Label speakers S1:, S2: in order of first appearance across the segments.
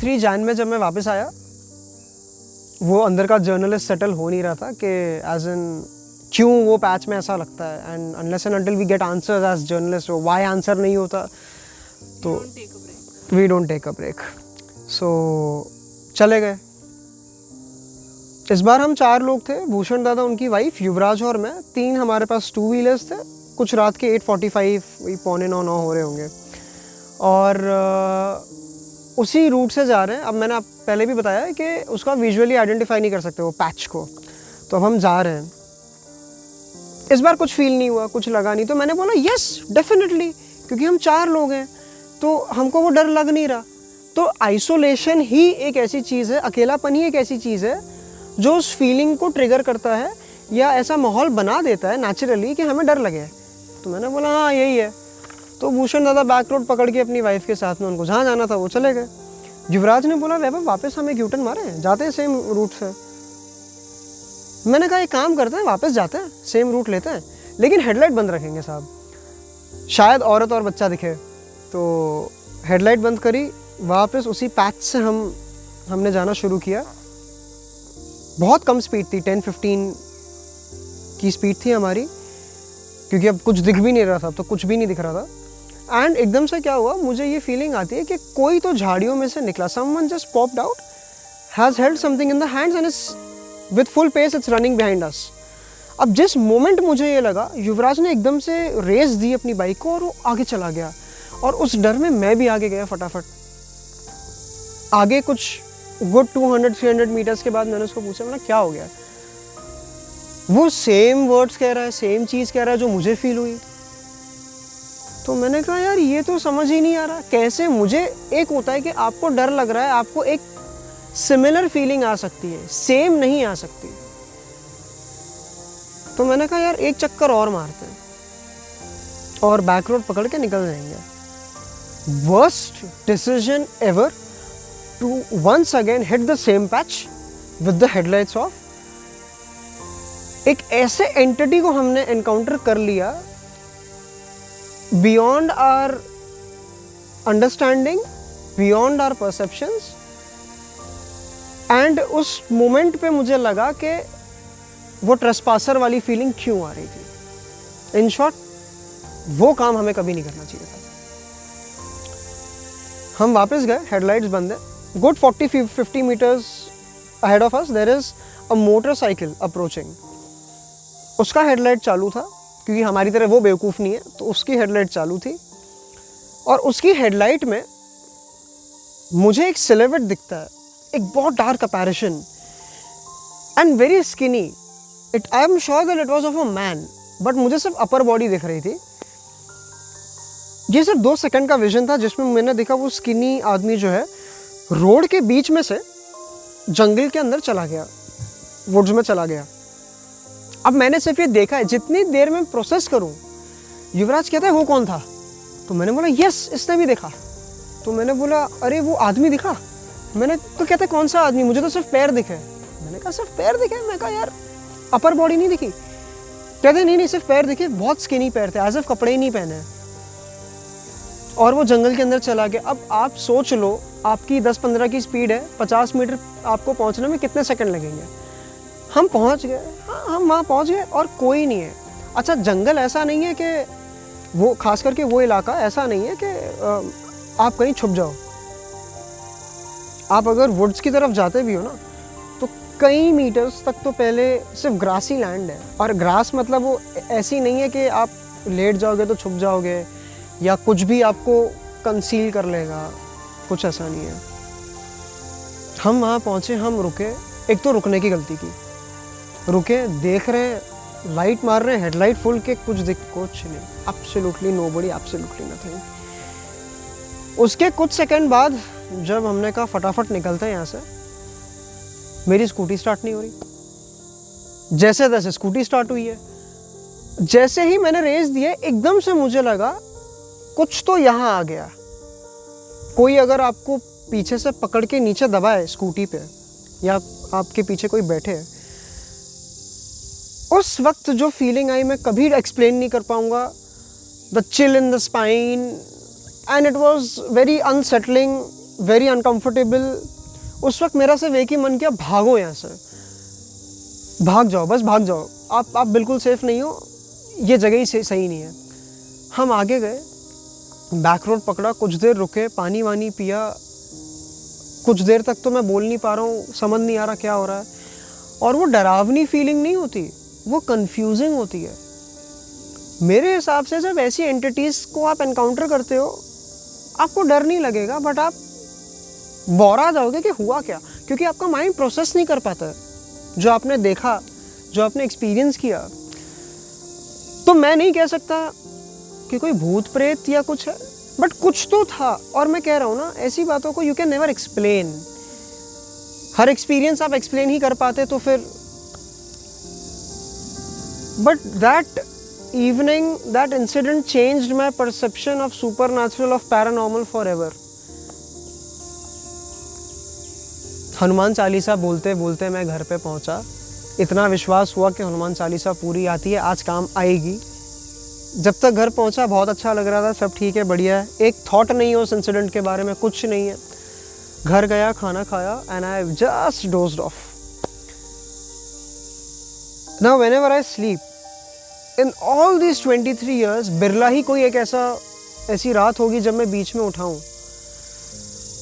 S1: 23 जैन में जब मैं वापस आया, वो अंदर का जर्नलिस्ट सेटल हो नहीं रहा था कि एज इन क्यों वो पैच में ऐसा लगता है, and unless and until we get answers as journalist, why answer नहीं होता तो we don't take a break. सो चले गए। इस बार हम 4 लोग थे, भूषण दादा, उनकी वाइफ, युवराज और मैं। 3 हमारे पास 2 व्हीलर्स थे। कुछ रात के 8:45 वही 8:45-9 हो रहे होंगे, और उसी रूट से जा रहे हैं। अब मैंने आप पहले भी बताया है कि उसका विजुअली आइडेंटिफाई नहीं कर सकते वो पैच को, तो अब हम जा रहे हैं। इस बार कुछ फील नहीं हुआ, कुछ लगा नहीं, तो मैंने बोला यस डेफिनेटली, क्योंकि हम 4 लोग हैं तो हमको वो डर लग नहीं रहा। तो आइसोलेशन ही एक ऐसी चीज़ है, अकेलापन ही एक ऐसी चीज़ है जो उस फीलिंग को ट्रिगर करता है या ऐसा माहौल बना देता है नेचुरली कि हमें डर लगे। तो मैंने बोला हाँ यही है। तो भूषण दादा बैक रोड पकड़ के अपनी वाइफ के साथ में, उनको जहाँ जाना था वो चले गए। युवराज ने बोला वैभव वापस हम एक यूटर्न मारे, जाते हैं सेम रूट से। मैंने कहा एक काम करते हैं, वापस जाते हैं, सेम रूट लेते हैं, लेकिन हेडलाइट बंद रखेंगे साहब, शायद औरत और बच्चा दिखे। तो हेडलाइट बंद करी, वापस उसी पैच से हमने जाना शुरू किया। बहुत कम स्पीड थी, 10-15 की स्पीड थी हमारी, क्योंकि अब कुछ दिख भी नहीं रहा था, अब तो कुछ भी नहीं दिख रहा था। एंड एकदम से क्या हुआ, मुझे ये फीलिंग आती है कि कोई तो झाड़ियों में से निकला, someone just popped out, has held something in the hands and is with full pace it's running behind us. अब जिस मोमेंट मुझे ये लगा, युवराज ने एकदम से रेस दी अपनी बाइक को और वो आगे चला गया, और उस डर में मैं भी आगे गया फटाफट। आगे कुछ गुड 200-300 मीटर्स के बाद मैंने उसको पूछा, मैंने क्या हो गया। वो सेम वर्ड्स कह रहा है, सेम चीज़ कह रहा है जो मुझे फील हुई। तो मैंने कहा यार ये तो समझ ही नहीं आ रहा कैसे। मुझे एक होता है कि आपको डर लग रहा है, आपको एक सिमिलर फीलिंग आ सकती है, सेम नहीं आ सकती। तो मैंने कहा यार एक चक्कर और मारते हैं और बैक रोड पकड़ के निकल जाएंगे। Worst decision ever to once again hit the same patch with the headlights off. एक ऐसे एंटिटी को हमने एनकाउंटर कर लिया beyond our understanding, beyond our perceptions. And उस मोमेंट पे मुझे लगा कि वो ट्रेसपासर वाली फीलिंग क्यों आ रही थी। इन शॉर्ट वो काम हमें कभी नहीं करना चाहिए था। हम वापस गए, हेडलाइट्स बंद है। Good 40-50 metres ahead of us there is a motorcycle approaching. उसका हेडलाइट चालू था, क्योंकि हमारी तरह वो बेवकूफ़ नहीं है, तो उसकी हेडलाइट चालू थी। और उसकी हेडलाइट में मुझे एक सिलुएट दिखता है, एक बहुत dark apparition and very skinny. I am sure that it was of a man, but मुझे सिर्फ अपर बॉडी दिख रही थी। ये सिर्फ 2 सेकंड का विजन था जिसमें मैंने देखा वो स्किनी आदमी जो है रोड के बीच में से जंगल के अंदर चला गया, वुड्स में चला गया। अब मैंने सिर्फ ये देखा है, जितनी देर में प्रोसेस करूं। युवराज कहता है वो कौन था, तो मैंने बोला यस इसने भी देखा। तो मैंने बोला अरे वो आदमी दिखा। मैंने तो कहता है कौन सा आदमी, मुझे तो सिर्फ पैर दिखे। मैंने कहा सिर्फ पैर दिखे? मैं कहा यार अपर बॉडी नहीं दिखी। कहते नहीं सिर्फ पैर दिखे, बहुत स्किनी पैर थे, एज इफ कपड़े ही नहीं पहने। और वो जंगल के अंदर चला गया। अब आप सोच लो, आपकी 10-15 की स्पीड है, 50 मीटर आपको पहुंचने में कितने सेकंड लगेंगे। हम पहुंच गए, हाँ हम वहाँ पहुंच गए और कोई नहीं है। अच्छा जंगल ऐसा नहीं है कि वो, खास करके वो इलाका ऐसा नहीं है कि आप कहीं छुप जाओ। आप अगर वुड्स की तरफ जाते भी हो ना, तो कई मीटर्स तक तो पहले सिर्फ ग्रासी लैंड है। और ग्रास मतलब वो ऐसी नहीं है कि आप लेट जाओगे तो छुप जाओगे या कुछ भी आपको कंसील कर लेगा, कुछ ऐसा नहीं है। हम वहाँ पहुँचे, हम रुके। एक तो रुकने की गलती की, रुके, देख रहे हैं, लाइट मार रहे हैं, हेडलाइट फुल के, कुछ नहीं, एब्सोल्युटली नोबडी, एब्सोल्युटली नथिंग। उसके कुछ सेकंड बाद जब हमने कहा फटाफट निकलते हैं यहाँ से, मेरी स्कूटी स्टार्ट नहीं हो रही। जैसे तैसे स्कूटी स्टार्ट हुई है। जैसे ही मैंने रेस दिया, एकदम से मुझे लगा कुछ तो यहाँ आ गया। कोई अगर आपको पीछे से पकड़ के नीचे दबाए स्कूटी पे, या आपके पीछे कोई बैठे, उस वक्त जो फीलिंग आई मैं कभी एक्सप्लेन नहीं कर पाऊंगा। The chill in the spine and it was very unsettling very uncomfortable. उस वक्त मेरा सिर्फ एक ही मन किया, भागो यहाँ से, भाग जाओ, बस भाग जाओ, आप बिल्कुल सेफ नहीं हो, ये जगह ही सही नहीं है। हम आगे गए, बैक रोड पकड़ा, कुछ देर रुके, पानी वानी पिया। कुछ देर तक तो मैं बोल नहीं पा रहा हूँ, समझ नहीं आ रहा क्या हो रहा है। और वो डरावनी फीलिंग नहीं होती, वो कंफ्यूजिंग होती है। मेरे हिसाब से जब ऐसी एंटिटीज़ को आप एनकाउंटर करते हो, आपको डर नहीं लगेगा, बट आप बौरा जाओगे कि हुआ क्या, क्योंकि आपका माइंड प्रोसेस नहीं कर पाता है जो आपने देखा, जो आपने एक्सपीरियंस किया। तो मैं नहीं कह सकता कि कोई भूत प्रेत या कुछ है, बट कुछ तो था। और मैं कह रहा हूँ ना, ऐसी बातों को you can never explain. Her experience आप एक्सप्लेन ही कर पाते तो फिर, but that evening, that incident changed my perception of supernatural, of paranormal forever. Hanuman Chalisa बोलते बोलते मैं घर पे पहुंचा। इतना विश्वास हुआ कि हनुमान चालीसा पूरी आती है, आज काम आएगी। जब तक घर पहुंचा बहुत अच्छा लग रहा था, सब ठीक है, बढ़िया है, एक थॉट नहीं है उस इंसिडेंट के बारे में, कुछ नहीं है। घर गया, खाना खाया, and I just dozed off. Now whenever I sleep in all this 23 years, बिरला ही कोई एक ऐसी रात होगी जब मैं बीच में उठाऊँ।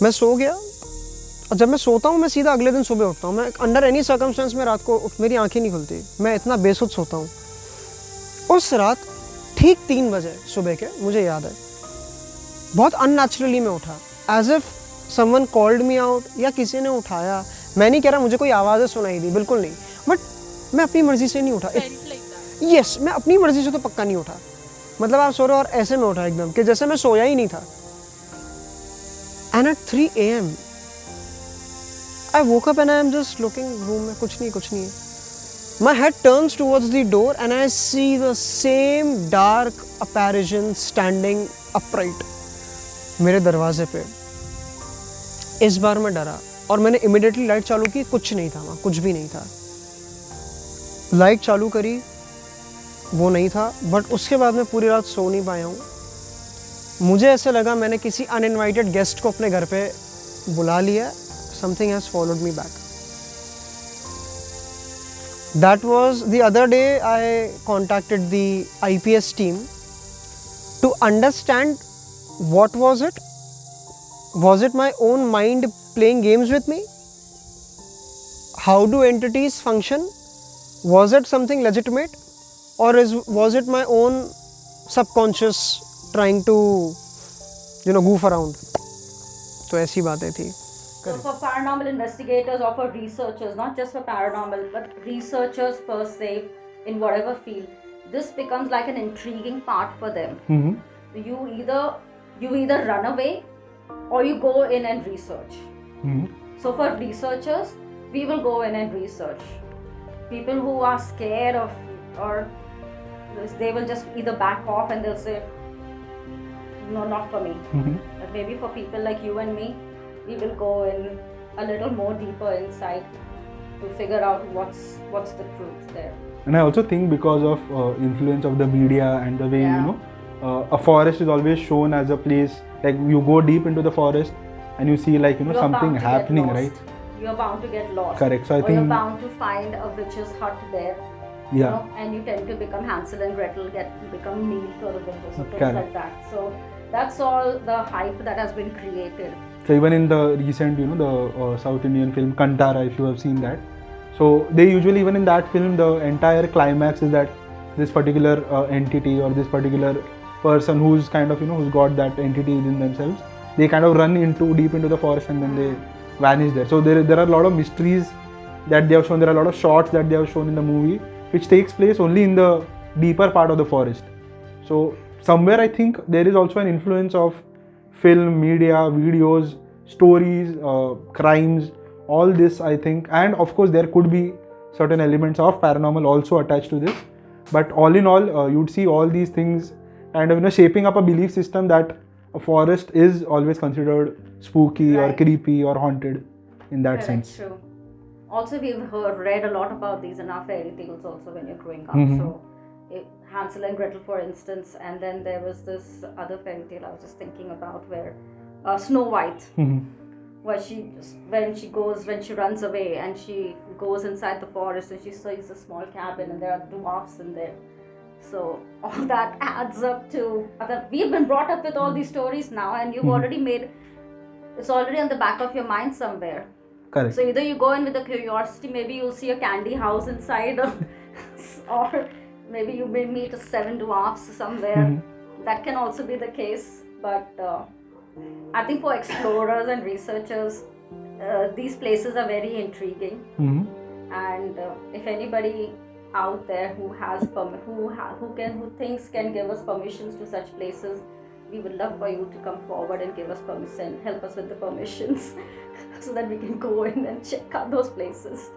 S1: मैं सो गया, और जब मैं सोता हूँ मैं सीधा अगले दिन सुबह उठता हूँ। मैं अंडर एनी सर्कमस्टेंस में रात को मेरी आंखें नहीं खुलती, मैं इतना बेसुध सोता हूँ। उस रात ठीक 3 बजे सुबह के, मुझे याद है, बहुत अननेचुरली मैं उठा, as if someone called me out, या किसी ने उठाया। मैं नहीं कह रहा मुझे कोई आवाज़ें सुनाई दी, बिल्कुल नहीं, बट मैं अपनी मर्जी से नहीं उठा। यस, मैं अपनी मर्जी से तो पक्का नहीं उठा। मतलब आप सो रहे हो और ऐसे में उठा एकदम कि जैसे मैं सोया ही नहीं था। And at 3 AM I woke up and I'm just looking room में, कुछ नहीं है। My head turns towards the door and I see the same dark apparition standing upright मेरे दरवाजे पे। इस बार मैं डरा और मैंने इमिडिएटली लाइट चालू की, कुछ नहीं था वहाँ, कुछ भी नहीं था। लाइट चालू करी, वो नहीं था, बट उसके बाद मैं पूरी रात सो नहीं पाया हूँ। मुझे ऐसे लगा मैंने किसी अनइनवाइटेड गेस्ट को अपने घर पे बुला लिया। Something has followed me back. That was the other day I contacted the IPS team to understand what was it. Was it my own mind playing games with me? How do entities function? Was it something legitimate? Or was it my own subconscious trying to, goof around? तो ऐसी बातें थी।
S2: So for paranormal investigators or for researchers, not just for paranormal, but researchers per se in whatever field, this becomes like an intriguing part for them. Mm-hmm. You either run away or you go in and research. Mm-hmm. So for researchers, we will go in and research. People who are scared of, or they will just either back off and they'll say, no, not for me. Mm-hmm. But maybe for people like you and me, we will go in a little more deeper inside to figure out what's the truth there.
S3: And I also think because of influence of the media and the way, a forest is always shown as a place, like you go deep into the forest and you see like,
S2: you're
S3: something happening, right?
S2: You're bound to get lost.
S3: Correct. So I think
S2: you're bound to find a witch's hut there.
S3: Yeah.
S2: And you tend to become Hansel and Gretel, become Neil for the winter, so things like that. So that's all the hype that has been created.
S3: So even in the recent, the South Indian film Kantara, if you have seen that, so they usually, even in that film, the entire climax is that this particular entity or this particular person who's kind of, who's got that entity within themselves, they kind of run deep into the forest and then they vanish there. So there are a lot of mysteries that they have shown. There are a lot of shots that they have shown in the movie which takes place only in the deeper part of the forest. So somewhere I think there is also an influence of film, media, videos, stories, crimes, all this I think, and of course there could be certain elements of paranormal also attached to this. But all in all, you'd see all these things kind of shaping up a belief system that a forest is always considered spooky or creepy or haunted in that sense.
S2: True. Also, we've read a lot about these in our fairy tales also when you're growing up.
S3: Mm-hmm.
S2: So Hansel and Gretel, for instance, and then there was this other fairy tale I was just thinking about where Snow White,
S3: Mhm.
S2: where when she runs away and she goes inside the forest and she sees a small cabin and there are dwarfs in there. So all that adds up to we've been brought up with all these stories now, and you've already made it's already on the back of your mind somewhere.
S3: Correct.
S2: So either you go in with a curiosity, maybe you'll see a candy house inside, or maybe you may meet 7 dwarfs somewhere. That can also be the case. But I think for explorers and researchers, these places are very intriguing.
S3: Mhm.
S2: And if anybody out there who has who thinks can give us permissions to such places, we would love for you to come forward and give us permission, help us with the permissions, so that we can go in and check out those places.